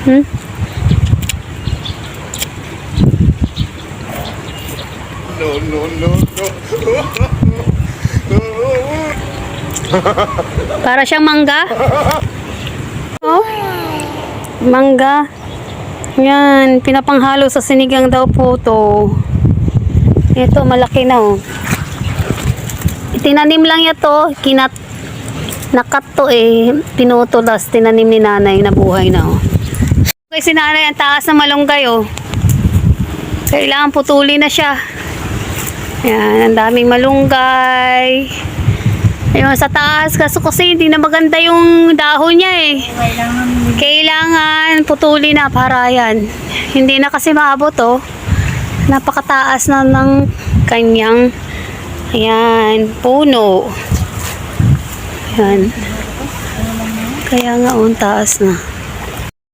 Hmm? Para siyang mangga. Oh, mangga. Yan, pinapanghalo sa sinigang daw po to. Ito, malaki na oh. Tinanim lang yan to. Nakat to eh. Pinutulas, tinanim ni nanay na buhay na oh. Okay, si nanay, ang taas na malunggay oh. Kailangan putuli na siya. Yan, ang daming malunggay. Ayun, sa taas kasi hindi na maganda yung dahon niya eh. Kailangan putuli na para yan. Hindi na kasi maabot oh. Napakataas na ng kanyang ayan, puno. Ayan. Kaya nga taas na.